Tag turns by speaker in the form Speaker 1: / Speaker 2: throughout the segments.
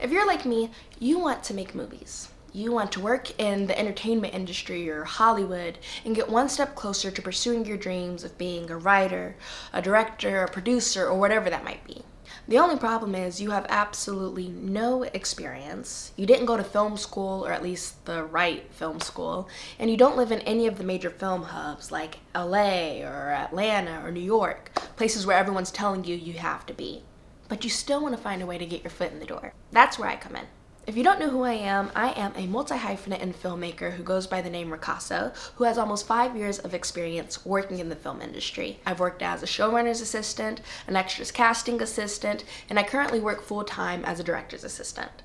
Speaker 1: If you're like me, you want to make movies. You want to work in the entertainment industry or Hollywood and get one step closer to pursuing your dreams of being a writer, a director, a producer, or whatever that might be. The only problem is you have absolutely no experience, you didn't go to film school, or at least the right film school, and you don't live in any of the major film hubs like LA or Atlanta or New York, places where everyone's telling you you have to be. But you still want to find a way to get your foot in the door. That's where I come in. If you don't know who I am a multi-hyphenate and filmmaker who goes by the name Ricasso, who has almost 5 years of experience working in the film industry. I've worked as a showrunner's assistant, an extras casting assistant, and I currently work full-time as a director's assistant.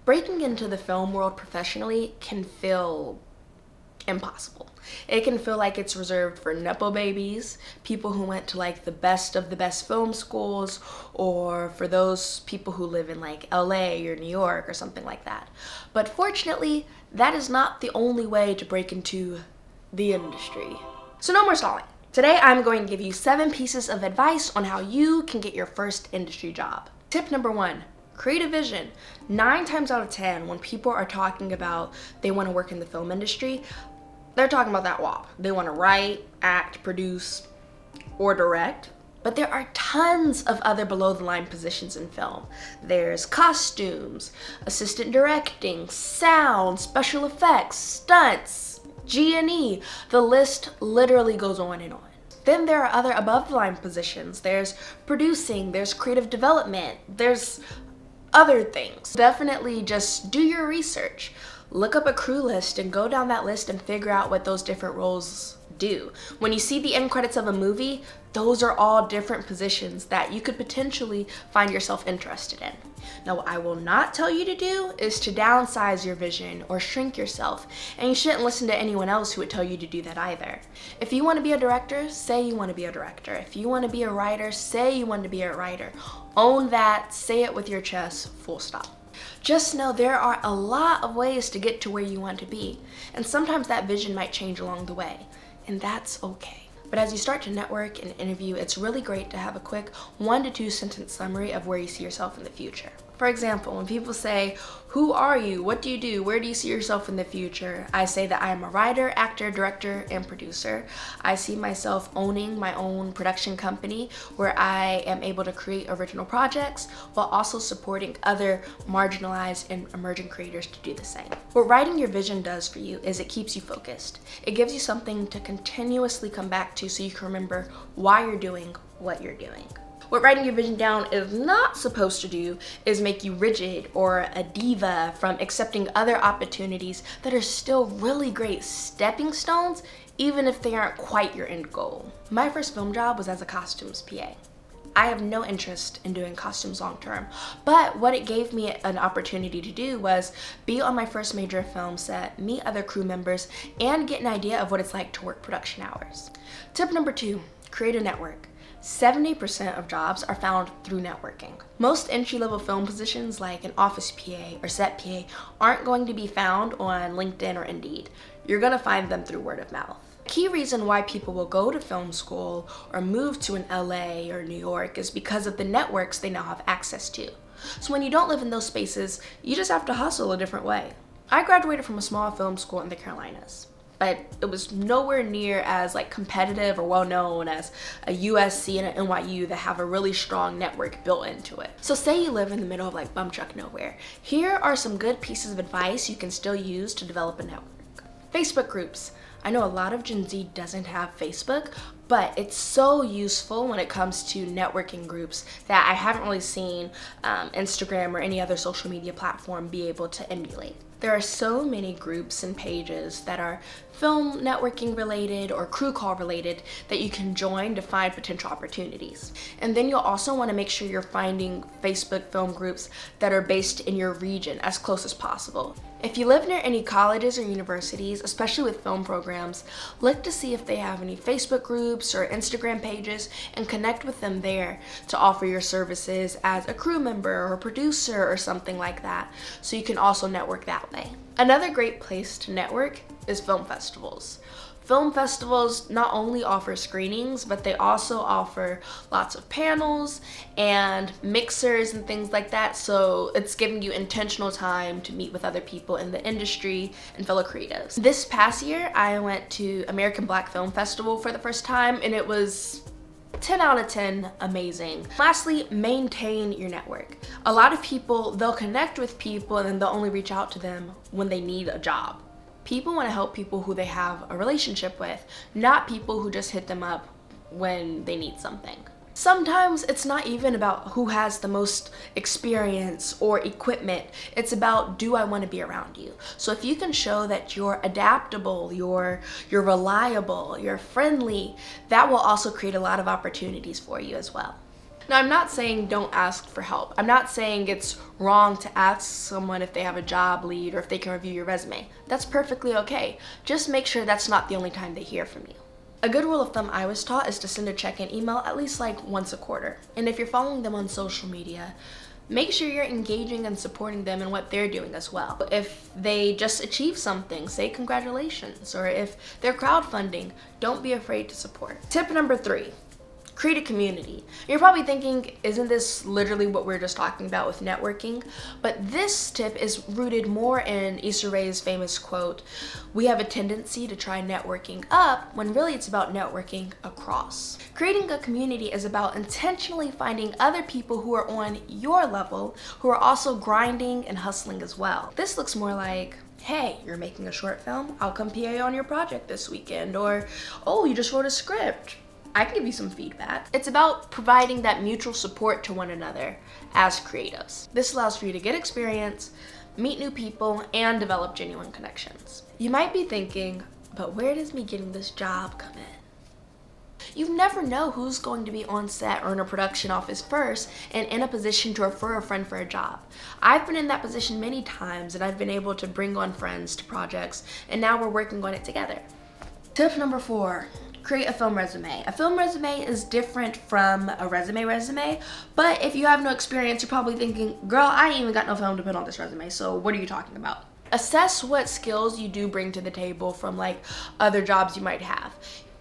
Speaker 1: Breaking into the film world professionally can feel impossible. It can feel like it's reserved for nepo babies, people who went to like the best of the best film schools, or for those people who live in like LA or New York or something like that. But fortunately, that is not the only way to break into the industry. So no more stalling. Today I'm going to give you 7 pieces of advice on how you can get your first industry job. Tip number 1. Create a vision. 9 times out of 10, when people are talking about they want to work in the film industry, they're talking about that WAP. They want to write, act, produce, or direct. But there are tons of other below-the-line positions in film. There's costumes, assistant directing, sound, special effects, stunts, G&E. The list literally goes on and on. Then there are other above-the-line positions. There's producing, there's creative development, there's other things. Definitely just do your research. Look up a crew list and go down that list and figure out what those different roles do. When you see the end credits of a movie, those are all different positions that you could potentially find yourself interested in. Now, what I will not tell you to do is to downsize your vision or shrink yourself, and you shouldn't listen to anyone else who would tell you to do that either. If you want to be a director, say you want to be a director. If you want to be a writer, say you want to be a writer. Own that, say it with your chest, full stop. Just know there are a lot of ways to get to where you want to be, and sometimes that vision might change along the way, and that's okay. But as you start to network and interview, it's really great to have a quick 1 to 2 sentence summary of where you see yourself in the future. For example, when people say, "Who are you? What do you do? Where do you see yourself in the future?" I say that I am a writer, actor, director, and producer. I see myself owning my own production company where I am able to create original projects while also supporting other marginalized and emerging creators to do the same. What writing your vision does for you is it keeps you focused. It gives you something to continuously come back to so you can remember why you're doing what you're doing. What writing your vision down is not supposed to do is make you rigid or a diva from accepting other opportunities that are still really great stepping stones, even if they aren't quite your end goal. My first film job was as a costumes PA. I have no interest in doing costumes long term, but what it gave me an opportunity to do was be on my first major film set, meet other crew members, and get an idea of what it's like to work production hours. Tip number 2, create a network. 70% of jobs are found through networking. Most entry-level film positions like an office PA or set PA aren't going to be found on LinkedIn or Indeed. You're gonna find them through word of mouth. A key reason why people will go to film school or move to an LA or New York is because of the networks they now have access to. So when you don't live in those spaces, you just have to hustle a different way. I graduated from a small film school in the Carolinas, but it was nowhere near as like competitive or well known as a USC and an NYU that have a really strong network built into it. So say you live in the middle of like bumchuck nowhere. Here are some good pieces of advice you can still use to develop a network. Facebook groups. I know a lot of Gen Z doesn't have Facebook, but it's so useful when it comes to networking groups that I haven't really seen Instagram or any other social media platform be able to emulate. There are so many groups and pages that are film networking related or crew call related that you can join to find potential opportunities. And then you'll also want to make sure you're finding Facebook film groups that are based in your region as close as possible. If you live near any colleges or universities, especially with film programs, look to see if they have any Facebook groups or Instagram pages and connect with them there to offer your services as a crew member or producer or something like that, so you can also network that way. Another great place to network is film festivals. Film festivals not only offer screenings, but they also offer lots of panels and mixers and things like that. So it's giving you intentional time to meet with other people in the industry and fellow creatives. This past year, I went to American Black Film Festival for the first time, and it was 10 out of 10 amazing. Lastly, maintain your network. A lot of people, they'll connect with people and then they'll only reach out to them when they need a job. People want to help people who they have a relationship with, not people who just hit them up when they need something. Sometimes it's not even about who has the most experience or equipment. It's about, do I want to be around you? So if you can show that you're adaptable, you're reliable, you're friendly, that will also create a lot of opportunities for you as well. Now, I'm not saying don't ask for help. I'm not saying it's wrong to ask someone if they have a job lead or if they can review your resume. That's perfectly okay. Just make sure that's not the only time they hear from you. A good rule of thumb I was taught is to send a check-in email at least like once a quarter. And if you're following them on social media, make sure you're engaging and supporting them in what they're doing as well. If they just achieve something, say congratulations. Or if they're crowdfunding, don't be afraid to support. Tip number 3. Create a community. You're probably thinking, isn't this literally what we're just talking about with networking? But this tip is rooted more in Issa Rae's famous quote, "We have a tendency to try networking up when really it's about networking across." Creating a community is about intentionally finding other people who are on your level, who are also grinding and hustling as well. This looks more like, hey, you're making a short film? I'll come PA on your project this weekend. Or, oh, you just wrote a script. I can give you some feedback. It's about providing that mutual support to one another as creatives. This allows for you to get experience, meet new people, and develop genuine connections. You might be thinking, but where does me getting this job come in? You never know who's going to be on set or in a production office first and in a position to refer a friend for a job. I've been in that position many times, and I've been able to bring on friends to projects, and now we're working on it together. Tip number 4. Create a film resume. A film resume is different from a resume, but if you have no experience, you're probably thinking, girl, I ain't even got no film to put on this resume, so what are you talking about? Assess what skills you do bring to the table from like other jobs you might have.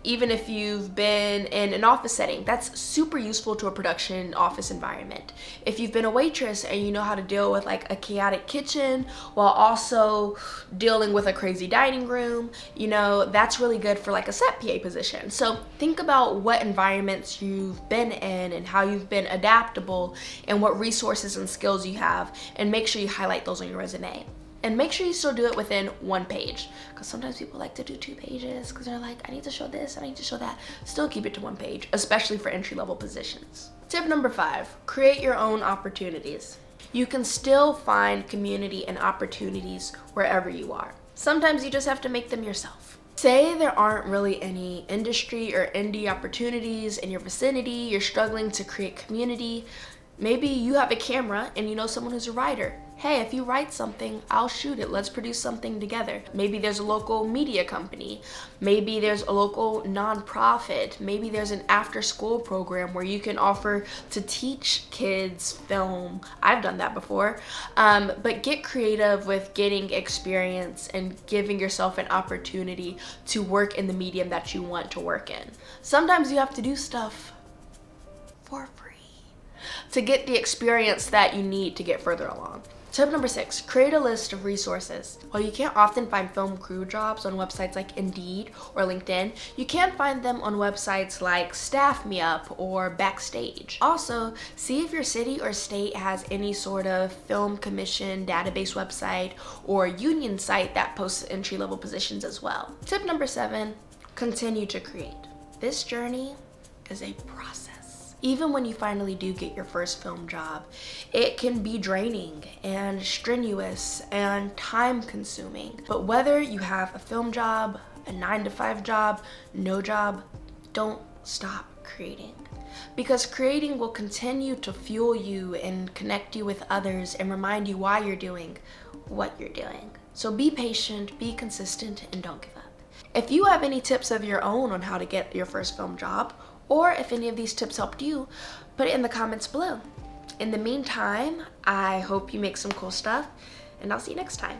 Speaker 1: Even if you've been in an office setting, that's super useful to a production office environment. If you've been a waitress and you know how to deal with like a chaotic kitchen while also dealing with a crazy dining room, you know, that's really good for like a set PA position. So think about what environments you've been in and how you've been adaptable and what resources and skills you have, and make sure you highlight those on your resume. And make sure you still do it within 1 page, because sometimes people like to do 2 pages because they're like, I need to show this, I need to show that. Still keep it to 1 page, especially for entry-level positions. Tip number 5, create your own opportunities. You can still find community and opportunities wherever you are. Sometimes you just have to make them yourself. Say there aren't really any industry or indie opportunities in your vicinity, you're struggling to create community. Maybe you have a camera and you know someone who's a writer. Hey, if you write something, I'll shoot it. Let's produce something together. Maybe there's a local media company. Maybe there's a local nonprofit. Maybe there's an after-school program where you can offer to teach kids film. I've done that before. But get creative with getting experience and giving yourself an opportunity to work in the medium that you want to work in. Sometimes you have to do stuff for free to get the experience that you need to get further along. Tip number 6, create a list of resources. While you can't often find film crew jobs on websites like Indeed or LinkedIn, you can find them on websites like Staff Me Up or Backstage. Also, see if your city or state has any sort of film commission database website or union site that posts entry-level positions as well. Tip number 7, continue to create. This journey is a process. Even when you finally do get your first film job, it can be draining and strenuous and time consuming. But whether you have a film job, a 9-to-5 job, no job, don't stop creating. Because creating will continue to fuel you and connect you with others and remind you why you're doing what you're doing. So be patient, be consistent, and don't give up. If you have any tips of your own on how to get your first film job, or if any of these tips helped you, put it in the comments below. In the meantime, I hope you make some cool stuff, and I'll see you next time.